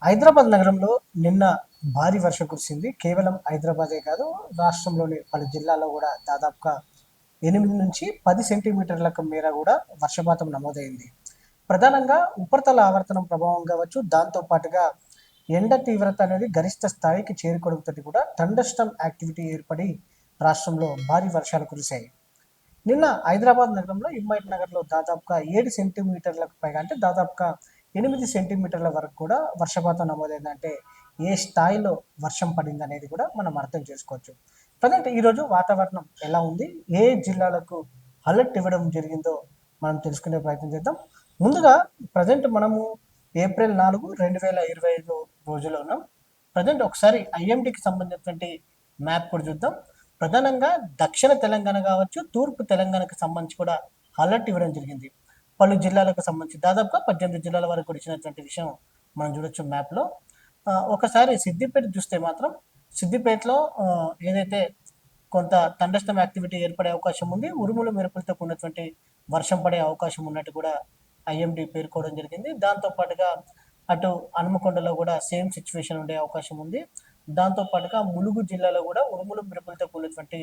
హైదరాబాద్ నగరంలో నిన్న భారీ వర్షం కురిసింది. కేవలం హైదరాబాదే కాదు, రాష్ట్రంలోని పలు జిల్లాల్లో కూడా దాదాపుగా 8 నుంచి 10 సెంటీమీటర్లకు మేర కూడా వర్షపాతం నమోదైంది. ప్రధానంగా ఉపరితల ఆవర్తనం ప్రభావం కావచ్చు, దాంతో పాటుగా ఎండ తీవ్రత అనేది గరిష్ట స్థాయికి చేరుకోవడంతో కూడా థండర్ స్టార్మ్ యాక్టివిటీ ఏర్పడి రాష్ట్రంలో భారీ వర్షాలు కురిశాయి. నిన్న హైదరాబాద్ నగరంలో హిమాయత్ నగర్లో దాదాపుగా 7 సెంటీమీటర్లకు పైగా, అంటే దాదాపుగా 8 సెంటీమీటర్ల వరకు కూడా వర్షపాతం నమోదైందంటే ఏ స్థాయిలో వర్షం పడింది అనేది కూడా మనం అర్థం చేసుకోవచ్చు. ప్రజెంట్ ఈరోజు వాతావరణం ఎలా ఉంది, ఏ జిల్లాలకు అలర్ట్ ఇవ్వడం జరిగిందో మనం తెలుసుకునే ప్రయత్నం చేద్దాం. ముందుగా ప్రజెంట్ మనము ఏప్రిల్ 4, 2025 రోజులో ఉన్నాం. ప్రజెంట్ ఒకసారి ఐఎండికి సంబంధించినటువంటి మ్యాప్ కూడా చూద్దాం. ప్రధానంగా దక్షిణ తెలంగాణ కావచ్చు, తూర్పు తెలంగాణకు సంబంధించి కూడా అలర్ట్ ఇవ్వడం జరిగింది. పలు జిల్లాలకు సంబంధించి దాదాపుగా 18 జిల్లాల వరకు వచ్చినటువంటి విషయం మనం చూడొచ్చు మ్యాప్లో. ఒకసారి సిద్దిపేట చూస్తే మాత్రం సిద్దిపేటలో ఏదైతే కొంత థండర్స్టార్మ్ యాక్టివిటీ ఏర్పడే అవకాశం ఉంది, ఉరుములు మెరుపులతో కూడినటువంటి వర్షం పడే అవకాశం ఉన్నట్టు కూడా ఐఎండి పేర్కోవడం జరిగింది. దాంతో పాటుగా అటు హనుమకొండలో కూడా సేమ్ సిచ్యువేషన్ ఉండే అవకాశం ఉంది. దాంతో పాటుగా ములుగు జిల్లాలో కూడా ఉరుములు మెరుపులతో కూడినటువంటి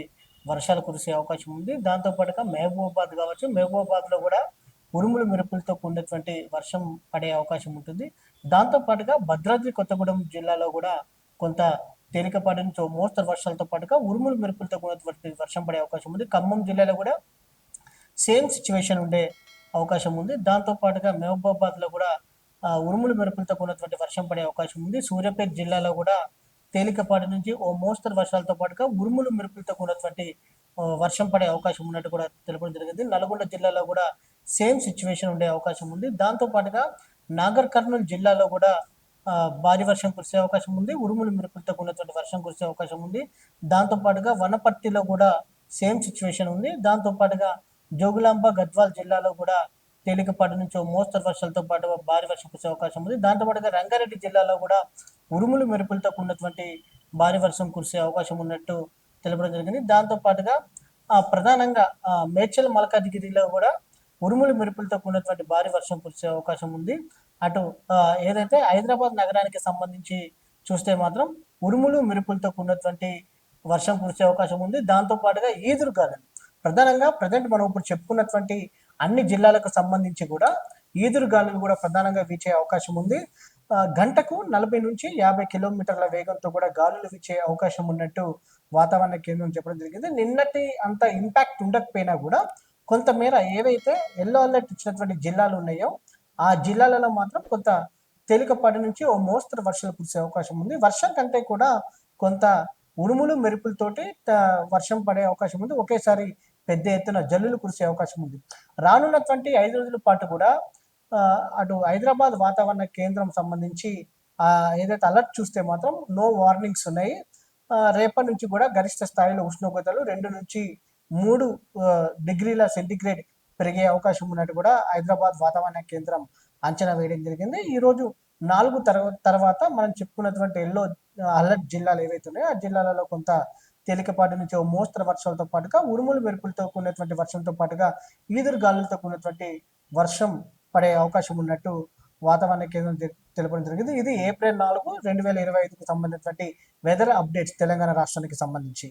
వర్షాలు కురిసే అవకాశం ఉంది. దాంతో పాటుగా మహబూబాబాద్ కావచ్చు, మహబూబాబాద్లో కూడా ఉరుములు మెరుపులతో కూడినటువంటి వర్షం పడే అవకాశం ఉంటుంది. దాంతో పాటుగా భద్రాద్రి కొత్తగూడెం జిల్లాలో కూడా కొంత తేలికపాటి నుంచి మోస్తరు వర్షాలతో పాటుగా ఉరుములు మెరుపులతో కూడినటువంటి వర్షం పడే అవకాశం ఉంది. ఖమ్మం జిల్లాలో కూడా సేమ్ సిచ్యువేషన్ ఉండే అవకాశం ఉంది. దాంతో పాటుగా మహబూబాబాద్లో కూడా ఉరుములు మెరుపులతో కూడినటువంటి వర్షం పడే అవకాశం ఉంది. సూర్యాపేట జిల్లాలో కూడా తేలికపాటి నుంచి మోస్తరు వర్షాలతో పాటుగా ఉరుములు మెరుపులతో కూడినటువంటి వర్షం పడే అవకాశం ఉన్నట్టు కూడా తెలపడం జరిగింది. నల్గొండ జిల్లాలో కూడా సేమ్ సిచ్యువేషన్ ఉండే అవకాశం ఉంది. దాంతో పాటుగా నాగర్ కర్నూలు జిల్లాలో కూడా భారీ వర్షం కురిసే అవకాశం ఉంది. ఉరుములు మెరుపులతో కూడినటువంటి వర్షం కురిసే అవకాశం ఉంది. దాంతో పాటుగా వనపర్తిలో కూడా సేమ్ సిచ్యువేషన్ ఉంది. దాంతో పాటుగా జోగులాంబ గద్వాల్ జిల్లాలో కూడా తేలికపాటి నుంచి మోస్తరు వర్షాలతో పాటు భారీ వర్షం కురిసే అవకాశం ఉంది. దాంతో పాటుగా రంగారెడ్డి జిల్లాలో కూడా ఉరుములు మెరుపులతో కూడినటువంటి భారీ వర్షం కురిసే అవకాశం ఉన్నట్టు తెలపడం జరిగింది. దాంతో పాటుగా ప్రధానంగా మేడ్చల్ మల్కాజిగిరిలో కూడా ఉరుములు మెరుపులతో కూడినటువంటి భారీ వర్షం కురిసే అవకాశం ఉంది. అటు ఏదైతే హైదరాబాద్ నగరానికి సంబంధించి చూస్తే మాత్రం ఉరుములు మెరుపులతో కూడినటువంటి వర్షం కురిసే అవకాశం ఉంది. దాంతో పాటుగా ఈదురుగాలులు ప్రధానంగా ప్రజెంట్ మనం ఇప్పుడు చెప్పుకున్నటువంటి అన్ని జిల్లాలకు సంబంధించి కూడా ఈదురుగాలులు కూడా ప్రధానంగా వీచే అవకాశం ఉంది. గంటకు 40 నుంచి 50 కిలోమీటర్ల వేగంతో కూడా గాలులు వీచే అవకాశం ఉన్నట్టు వాతావరణ కేంద్రం చెప్పడం జరిగింది. నిన్నటి అంత ఇంపాక్ట్ ఉండకపోయినా కూడా కొంతమేర ఏవైతే ఎల్లో అలర్ట్ ఇచ్చినటువంటి జిల్లాలు ఉన్నాయో ఆ జిల్లాలలో మాత్రం కొంత తేలికపాటి నుంచి మోస్తరు వర్షాలు కురిసే అవకాశం ఉంది. వర్షం కంటే కూడా కొంత ఉరుములు మెరుపులతోటి వర్షం పడే అవకాశం ఉంది. ఒకేసారి పెద్ద ఎత్తున జల్లులు కురిసే అవకాశం ఉంది. రానున్నటువంటి 5 రోజుల పాటు కూడా అటు హైదరాబాద్ వాతావరణ కేంద్రం సంబంధించి ఏదైతే అలర్ట్ చూస్తే మాత్రం నో వార్నింగ్స్ ఉన్నాయి. రేపటి నుంచి కూడా గరిష్ట స్థాయిలో ఉష్ణోగ్రతలు 2 నుంచి 3 డిగ్రీల సెంటిగ్రేడ్ పెరిగే అవకాశం ఉన్నట్టు కూడా హైదరాబాద్ వాతావరణ కేంద్రం అంచనా వేయడం జరిగింది. ఈరోజు 4 తర్వాత మనం చెప్పుకున్నటువంటి ఎల్లో అలర్ట్ జిల్లాలు ఏవైతే ఉన్నాయో ఆ జిల్లాలలో కొంత తేలికపాటి నుంచి మోస్తరు వర్షాలతో పాటుగా ఉరుములు మెరుపులతో కూడినటువంటి వర్షంతో పాటుగా ఈదురు గాలులతో కూడినటువంటి వర్షం పడే అవకాశం ఉన్నట్టు వాతావరణ కేంద్రం తెలపడం జరిగింది. ఇది ఏప్రిల్ 4, 2025కు సంబంధించినటువంటి వెదర్ అప్డేట్స్ తెలంగాణ రాష్ట్రానికి సంబంధించి.